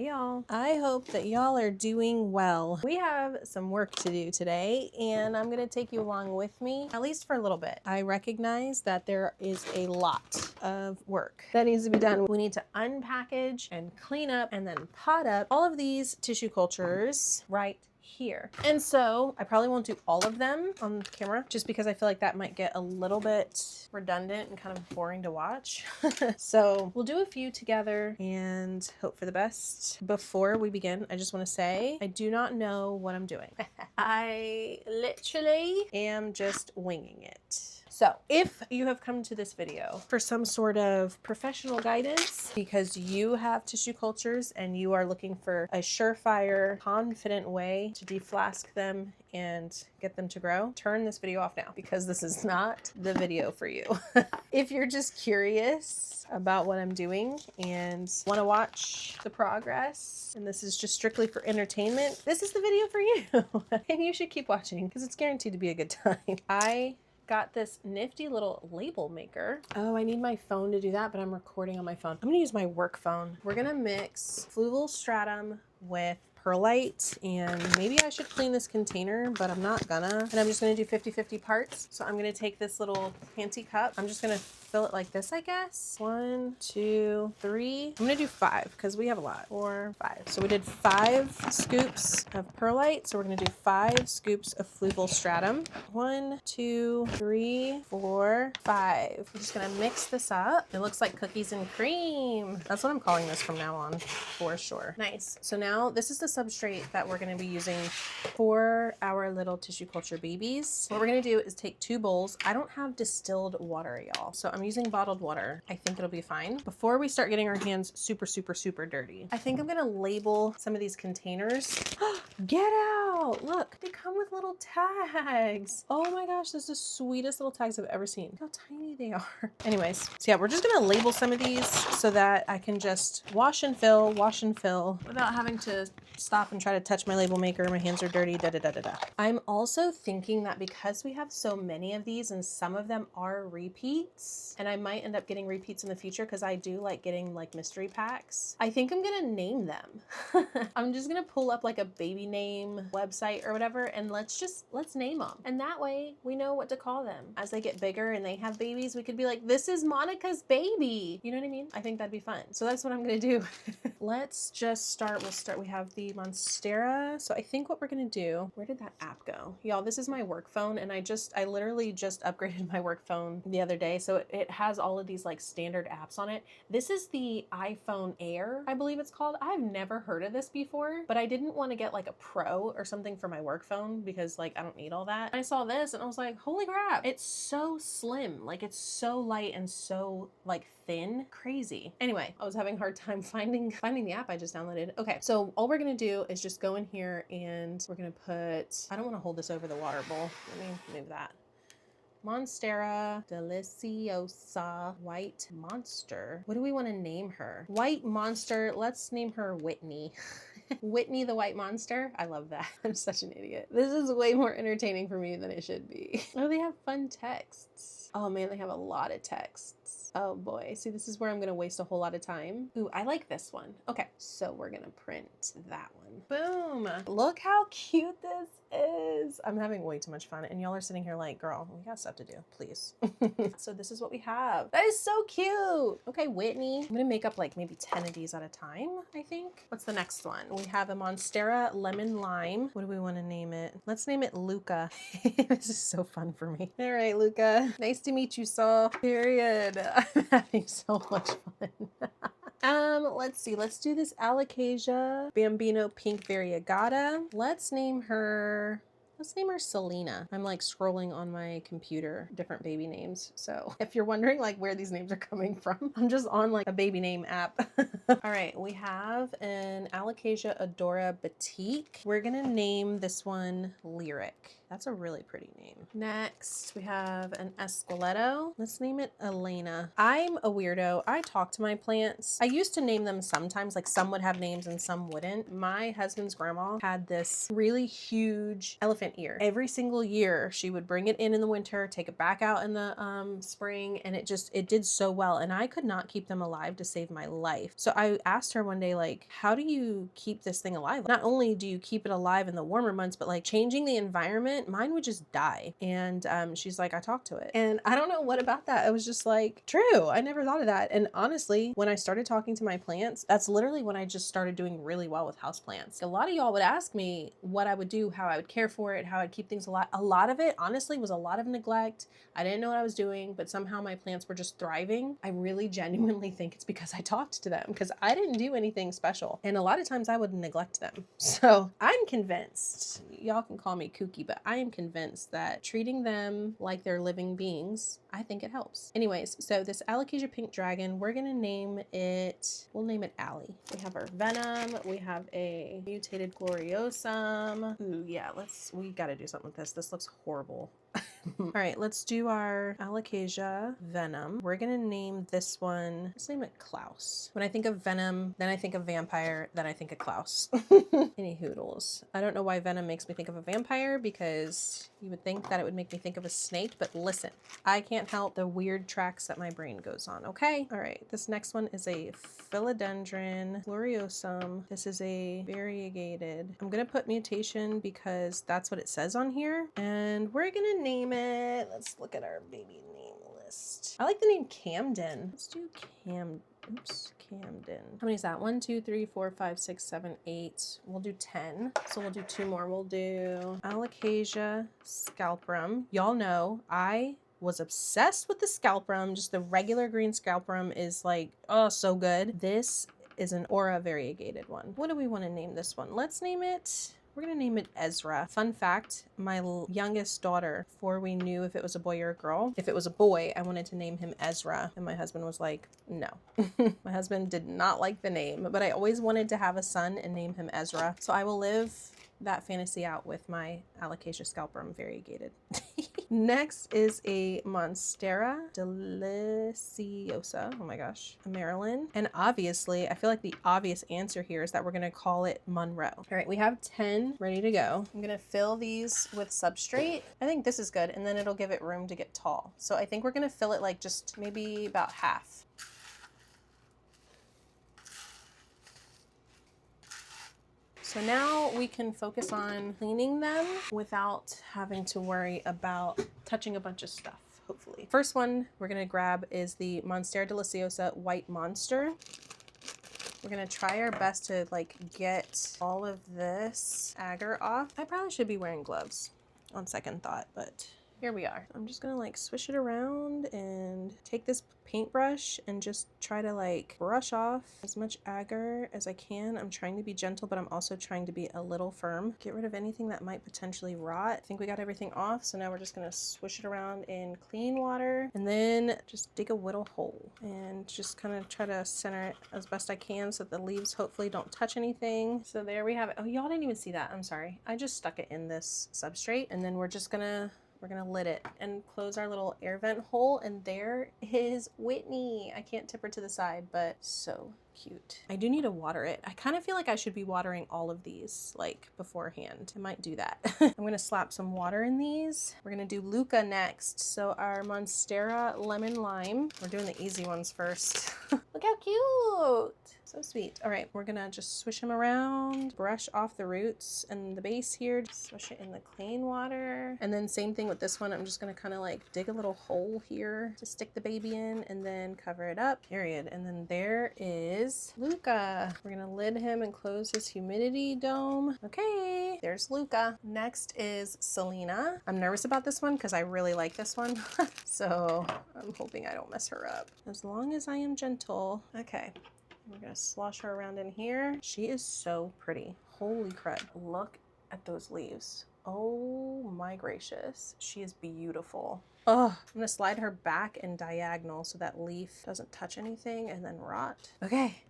Hey y'all. I hope that y'all are doing well. We have some work to do today and I'm gonna take you along with me, at least for a little bit. I recognize that there is a lot of work that needs to be done. We need to unpackage and clean up and then pot up all of these tissue cultures right here. And so I probably won't do all of them on camera just because I feel like that might get a little bit redundant and kind of boring to watch. So we'll do a few together and hope for the best. Before we begin, I just want to say I do not know what I'm doing. I literally am just winging it. So if you have come to this video for some sort of professional guidance because you have tissue cultures and you are looking for a surefire, confident way to deflask them and get them to grow, turn this video off now because this is not the video for you. If you're just curious about what I'm doing and want to watch the progress, and this is just strictly for entertainment, this is the video for you. And you should keep watching because it's guaranteed to be a good time. I got this nifty little label maker. Oh, I need my phone to do that, but I'm recording on my phone. I'm gonna use my work phone. We're gonna mix fluval stratum with perlite, and maybe I should clean this container, but I'm not gonna. And I'm just gonna do 50-50 parts. So I'm gonna take this little panty cup. I'm just gonna fill it like this, I guess. 1, 2, 3. I'm gonna do 5 because we have a lot. 4, 5. So we did 5 scoops of perlite. So we're gonna do 5 scoops of fluval stratum. 1, 2, 3, 4, 5. I'm just gonna mix this up. It looks like cookies and cream. That's what I'm calling this from now on, for sure. Nice. So now this is the substrate that we're gonna be using for our little tissue culture babies. What we're gonna do is take 2 bowls. I don't have distilled water, y'all, so I'm using bottled water. I think it'll be fine. Before we start getting our hands super, super, super dirty, I think I'm gonna label some of these containers. Get out! Look, they come with little tags. Oh my gosh, this is the sweetest little tags I've ever seen. Look how tiny they are. Anyways, so yeah, we're just gonna label some of these so that I can just wash and fill without having to stop and try to touch my label maker. My hands are dirty, da da da da da. I'm also thinking that because we have so many of these and some of them are repeats, and I might end up getting repeats in the future because I do like getting like mystery packs, I think I'm gonna name them. I'm just gonna pull up like a baby name website or whatever and let's name them. And that way we know what to call them. As they get bigger and they have babies, we could be like, this is Monica's baby. You know what I mean? I think that'd be fun. So that's what I'm gonna do. Let's just start. We have the monstera. So I think what we're gonna do, where did that app go? Y'all, this is my work phone and I literally just upgraded my work phone the other day. So it has all of these like standard apps on it. This is the iPhone Air, I believe it's called. I've never heard of this before, but I didn't want to get like a Pro or something for my work phone because like I don't need all that. I saw this and I was like, holy crap, it's so slim. Like it's so light and so like thin. Crazy. Anyway, I was having a hard time finding the app I just downloaded. Okay, so all we're gonna do is just go in here and we're gonna put, I don't want to hold this over the water bowl. Let me move that. Monstera deliciosa white monster. What do we want to name her? White monster. Let's name her Whitney. Whitney the white monster. I love that. I'm such an idiot. This is way more entertaining for me than it should be. Oh, they have fun texts. Oh man, they have a lot of texts. Oh boy. See, this is where I'm going to waste a whole lot of time. Ooh, I like this one. Okay, so we're going to print that one. Boom. Look how cute this is. I'm having way too much fun and y'all are sitting here like, girl, we got stuff to do, please. So this is what we have. That is so cute. Okay, Whitney. I'm going to make up like maybe 10 of these at a time, I think. What's the next one? We have a Monstera lemon lime. What do we want to name it? Let's name it Luca. This is so fun for me. All right, Luca. Nice to meet you, Saul. Period. I'm having so much fun. Let's see. Let's do this Alocasia Bambino Pink Variegata. Let's name her Selena. I'm like scrolling on my computer, different baby names. So if you're wondering like where these names are coming from, I'm just on like a baby name app. All right, we have an Alocasia Adora Batik. We're gonna name this one Lyric. That's a really pretty name. Next, we have an Esqueleto. Let's name it Elena. I'm a weirdo. I talk to my plants. I used to name them sometimes, like some would have names and some wouldn't. My husband's grandma had this really huge elephant ear. Every single year, she would bring it in the winter, take it back out in the spring, and it did so well. And I could not keep them alive to save my life. So I asked her one day, like, how do you keep this thing alive? Not only do you keep it alive in the warmer months, but like changing the environment, mine would just die. And she's like, I talked to it. And I don't know what about that. It was just like, true. I never thought of that. And honestly, when I started talking to my plants, that's literally when I just started doing really well with houseplants. A lot of y'all would ask me what I would do, how I would care for it, how I'd keep things alive. A lot of it, honestly, was a lot of neglect. I didn't know what I was doing, but somehow my plants were just thriving. I really genuinely think it's because I talked to them, because I didn't do anything special. And a lot of times I would neglect them. So I'm convinced, y'all can call me kooky, but I am convinced that treating them like they're living beings, I think it helps. Anyways, so this alocasia pink dragon, we're gonna name it, we'll name it Allie. We have our venom, we have a mutated gloriosum. Ooh, yeah, we gotta do something with this. This looks horrible. All right, let's do our alocasia venom. We're gonna name this one, let's name it Klaus. When I think of venom, then I think of vampire, then I think of Klaus. Any hoodles. I don't know why venom makes me think of a vampire, because you would think that it would make me think of a snake, but listen, I can't help the weird tracks that my brain goes on, okay? All right, this next one is a philodendron gloriosum. This is a variegated. I'm gonna put mutation because that's what it says on here, and we're gonna name it, let's look at our baby name list. I like the name Camden. Let's do Camden. How many is that? 1, 2, 3, 4, 5, 6, 7, 8. We'll do 10. So we'll do 2 more. We'll do Alocasia scalprum. Y'all know I was obsessed with the scalprum. Just the regular green scalprum is like, oh, so good. This is an aura variegated one. What do we want to name this one? Let's name it, we're gonna name it Ezra. Fun fact, my youngest daughter, before we knew if it was a boy or a girl, if it was a boy, I wanted to name him Ezra. And my husband was like, no. My husband did not like the name, but I always wanted to have a son and name him Ezra. So I will live that fantasy out with my alocasia scalprum variegated. Next is a monstera deliciosa. Oh my gosh, a Maryland. And obviously, I feel like the obvious answer here is that we're gonna call it Monroe. All right, we have 10 ready to go. I'm gonna fill these with substrate. I think this is good, and then it'll give it room to get tall. So I think we're gonna fill it like just maybe about half. So now we can focus on cleaning them without having to worry about touching a bunch of stuff, hopefully. First one we're gonna grab is the Monstera deliciosa white monster. We're gonna try our best to like get all of this agar off. I probably should be wearing gloves on second thought, but here we are. I'm just gonna like swish it around and take this paintbrush and just try to like brush off as much agar as I can. I'm trying to be gentle, but I'm also trying to be a little firm. Get rid of anything that might potentially rot. I think we got everything off, so now we're just gonna swish it around in clean water and then just dig a little hole and just kind of try to center it as best I can so that the leaves hopefully don't touch anything. So there we have it. Oh, y'all didn't even see that. I'm sorry. I just stuck it in this substrate, and then we're gonna lid it and close our little air vent hole, and there is Whitney. I can't tip her to the side, but so cute. I do need to water it. I kind of feel like I should be watering all of these like beforehand. I might do that. I'm gonna slap some water in these. We're gonna do Luca next. So our Monstera lemon lime. We're doing the easy ones first. Look how cute. So sweet. All right, we're gonna just swish them around, brush off the roots and the base here, just swish it in the clean water. And then same thing with this one. I'm just gonna kind of like dig a little hole here to stick the baby in and then cover it up, period. And then there is Luca. We're gonna lid him and close his humidity dome. Okay, there's Luca. Next is Selena. I'm nervous about this one because I really like this one. So I'm hoping I don't mess her up. As long as I am gentle. Okay. We're gonna slosh her around in here. She is so pretty. Holy crud. Look at those leaves. Oh my gracious. She is beautiful. Oh, I'm gonna slide her back and diagonal so that leaf doesn't touch anything and then rot. Okay.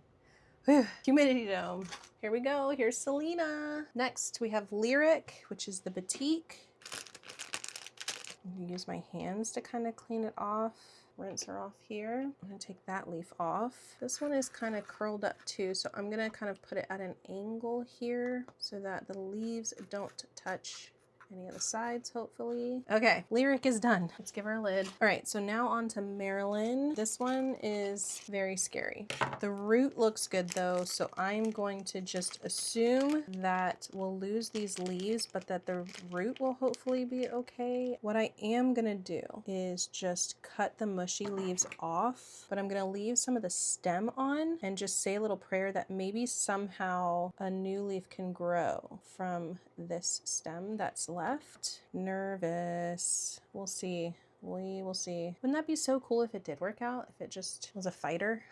Whew. Humidity dome. Here we go. Here's Selena. Next we have Lyric, which is the Batik. I'm gonna use my hands to kind of clean it off. Rinse her off here. I'm gonna take that leaf off. This one is kind of curled up too, so I'm gonna kind of put it at an angle here so that the leaves don't touch any of the sides, hopefully. Okay, Lyric is done. Let's give her a lid. All right, so now on to Marilyn. This one is very scary. The root looks good though, so I'm going to just assume that we'll lose these leaves, but that the root will hopefully be okay. What I am gonna do is just cut the mushy leaves off, but I'm gonna leave some of the stem on and just say a little prayer that maybe somehow a new leaf can grow from this stem that's left. Nervous. We'll see. We will see. Wouldn't that be so cool if it did work out? If it just was a fighter?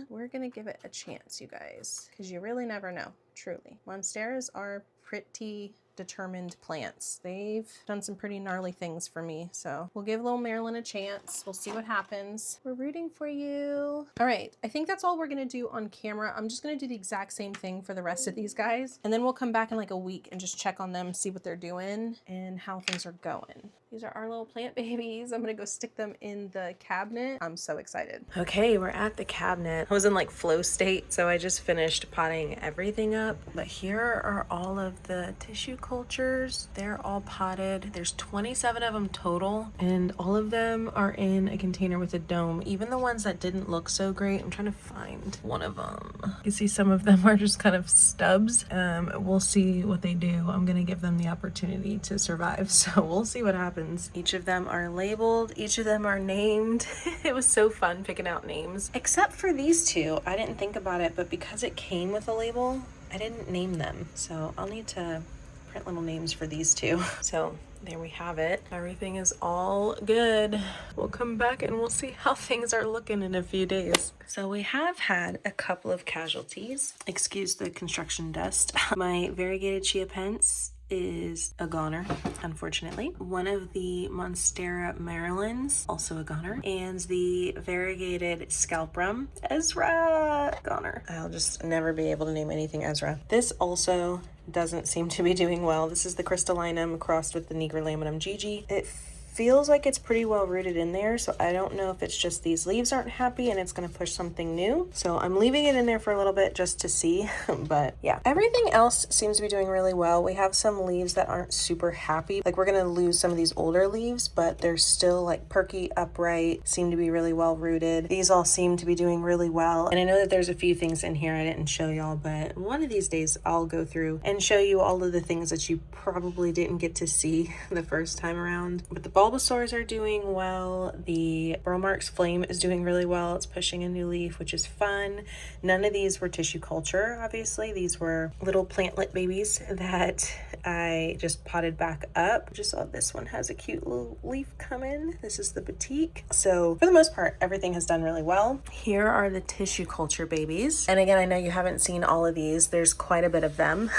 We're gonna give it a chance, you guys, because you really never know, truly. Monsteras are pretty determined plants. They've done some pretty gnarly things for me, so we'll give little Marilyn a chance. We'll see what happens. We're rooting for you. All right, I think that's all we're gonna do on camera. I'm just gonna do the exact same thing for the rest of these guys, and then we'll come back in like a week and just check on them, see what they're doing and how things are going. These are our little plant babies. I'm gonna go stick them in the cabinet. I'm so excited. Okay, we're at the cabinet. I was in like flow state, so I just finished potting everything up. But here are all of the tissue cultures. They're all potted. There's 27 of them total, and all of them are in a container with a dome. Even the ones that didn't look so great. I'm trying to find one of them. You can see some of them are just kind of stubs. We'll see what they do. I'm gonna give them the opportunity to survive, so we'll see what happens. Each of them are labeled, each of them are named. It was so fun picking out names, except for these two. I didn't think about it, but because it came with a label, I didn't name them. So I'll need to print little names for these two. So there we have it. Everything is all good. We'll come back and we'll see how things are looking in a few days. So we have had a couple of casualties. Excuse the construction dust. My variegated chia pence is a goner, unfortunately. One of the Monstera Marilyns, also a goner, and the variegated scalprum, Ezra, goner. I'll just never be able to name anything Ezra. This also doesn't seem to be doing well. This is the crystallinum crossed with the Nigrolaminum Gigi. It feels like it's pretty well rooted in there, so I don't know if it's just these leaves aren't happy and it's going to push something new. So I'm leaving it in there for a little bit just to see. But yeah, everything else seems to be doing really well. We have some leaves that aren't super happy. Like we're going to lose some of these older leaves, but they're still like perky, upright, seem to be really well rooted. These all seem to be doing really well. And I know that there's a few things in here I didn't show y'all, but one of these days I'll go through and show you all of the things that you probably didn't get to see the first time around. But the Bulbasaurs are doing well. The Bromark's Flame is doing really well. It's pushing a new leaf, which is fun. None of these were tissue culture, obviously. These were little plantlet babies that I just potted back up. Just saw this one has a cute little leaf coming. This is the Batik. So for the most part, everything has done really well. Here are the tissue culture babies. And again, I know you haven't seen all of these. There's quite a bit of them.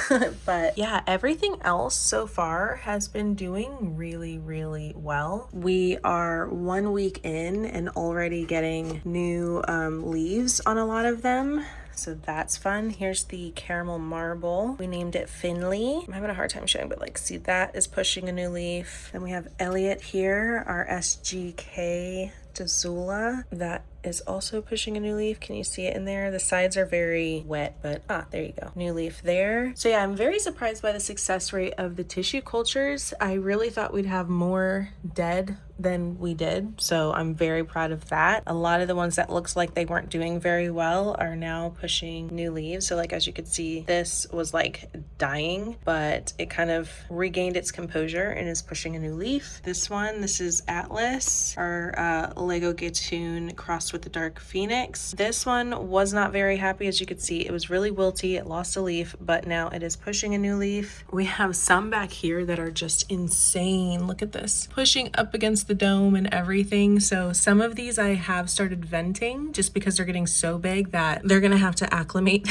But yeah, everything else so far has been doing really, really well. We are 1 week in and already getting new leaves on a lot of them. So that's fun. Here's the caramel marble. We named it Finley. I'm having a hard time showing, but like, see, that is pushing a new leaf. Then we have Elliot here, our SGK Dazula. That is also pushing a new leaf. Can you see it in there? The sides are very wet, but there you go. New leaf there. So yeah, I'm very surprised by the success rate of the tissue cultures. I really thought we'd have more dead than we did, so I'm very proud of that. A lot of the ones that looks like they weren't doing very well are now pushing new leaves. So like, as you could see, this was like dying, but it kind of regained its composure and is pushing a new leaf. This one, this is Atlas, our Lego Gatoon crossed with the Dark Phoenix. This one was not very happy. As you could see, it was really wilty. It lost a leaf, but now it is pushing a new leaf. We have some back here that are just insane. Look at this, pushing up against the dome and everything. So some of these I have started venting just because they're getting so big that they're gonna have to acclimate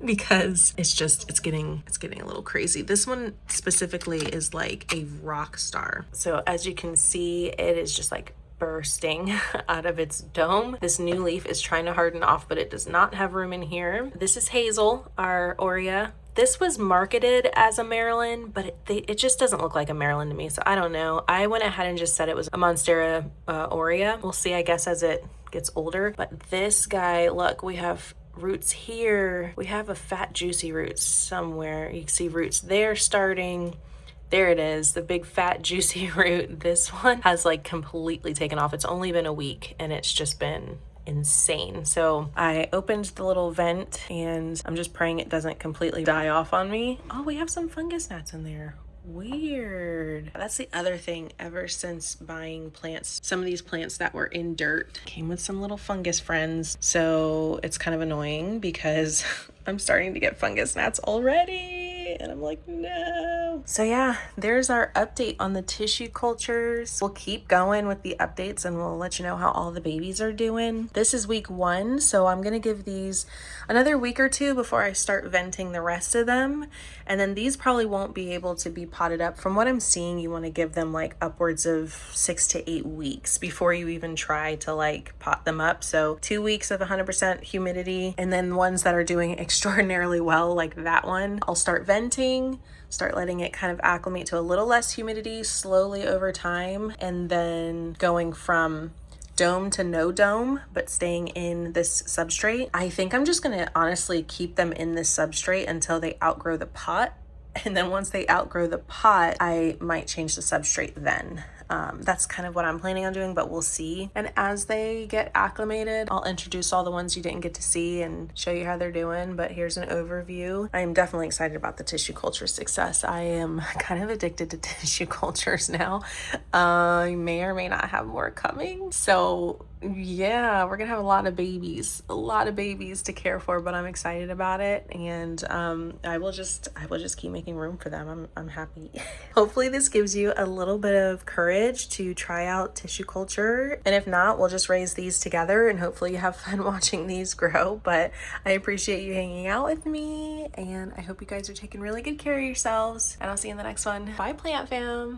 because it's getting a little crazy. This one specifically is like a rock star. So as you can see, it is just like bursting out of its dome. This new leaf is trying to harden off, but it does not have room in here. This is Hazel, our Aurea. This was marketed as a Maryland, but it just doesn't look like a Maryland to me, so I don't know. I went ahead and just said it was a Monstera aurea. We'll see, I guess, as it gets older. But this guy, look, we have roots here. We have a fat, juicy root somewhere. You can see roots there starting. There it is, the big fat juicy root. This one has like completely taken off. It's only been a week and it's just been insane. So I opened the little vent and I'm just praying it doesn't completely die off on me. Oh, we have some fungus gnats in there. Weird. That's the other thing. Ever since buying plants, some of these plants that were in dirt came with some little fungus friends. So it's kind of annoying because I'm starting to get fungus gnats already. And I'm like, no. So yeah, there's our update on the tissue cultures. We'll keep going with the updates and we'll let you know how all the babies are doing. This is week 1, so I'm gonna give these another week or 2 before I start venting the rest of them. And then these probably won't be able to be potted up. From what I'm seeing, you wanna give them like upwards of 6 to 8 weeks before you even try to like pot them up. So 2 weeks of 100% humidity, and then ones that are doing extraordinarily well, like that one, I'll start venting, start letting it kind of acclimate to a little less humidity slowly over time, and then going from dome to no dome, but staying in this substrate. I think I'm just gonna honestly keep them in this substrate until they outgrow the pot. And then once they outgrow the pot, I might change the substrate then. That's kind of what I'm planning on doing, but we'll see. And as they get acclimated, I'll introduce all the ones you didn't get to see and show you how they're doing. But here's an overview. I am definitely excited about the tissue culture success. I am kind of addicted to tissue cultures now. I may or may not have more coming. So yeah, we're gonna have a lot of babies to care for, but I'm excited about it. And I will just keep making room for them. I'm happy. Hopefully this gives you a little bit of courage to try out tissue culture, and if not, we'll just raise these together and hopefully you have fun watching these grow. But I appreciate you hanging out with me, and I hope you guys are taking really good care of yourselves, and I'll see you in the next one. Bye, plant fam.